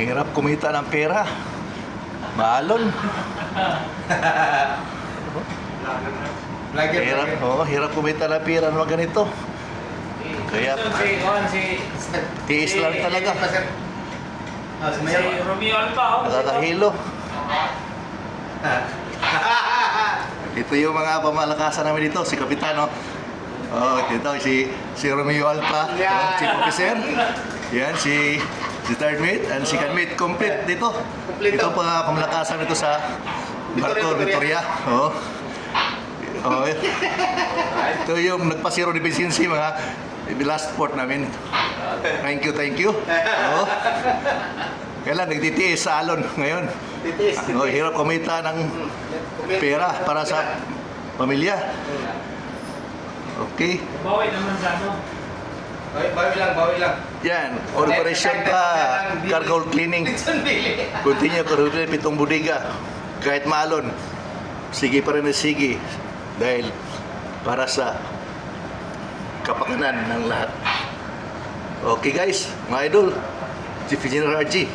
Hirap kumita ng pera. Maalon. Hirap, hirap kumita ng pera ng mga ganito. Kaya tiis lang talaga. Si Romeo Alba. Nakakahilo. Ito yung mga pamalakasan namin dito, si Kapitano. Dito si Romeo Alpa, Chief Officer. Yan, si third mate and second mate. Complete dito. Ito pa pamalakasan ito sa Barco Victoria. Ito yung nagpasiro ni Vicency, mga last port namin. Thank you. Kailan nagtitiis sa alon ngayon. Hirap kumita ng pera para sa pamilya. Okay. Bawi naman sa ano. Bawi lang. Yan, operation pa, cargo cleaning. Continue ko rin pitong budiga. Kahit maalon, sige pa rin na sige. Dahil para sa kapakanan ng lahat. Okay guys, mga idol, Chief Engineer RG.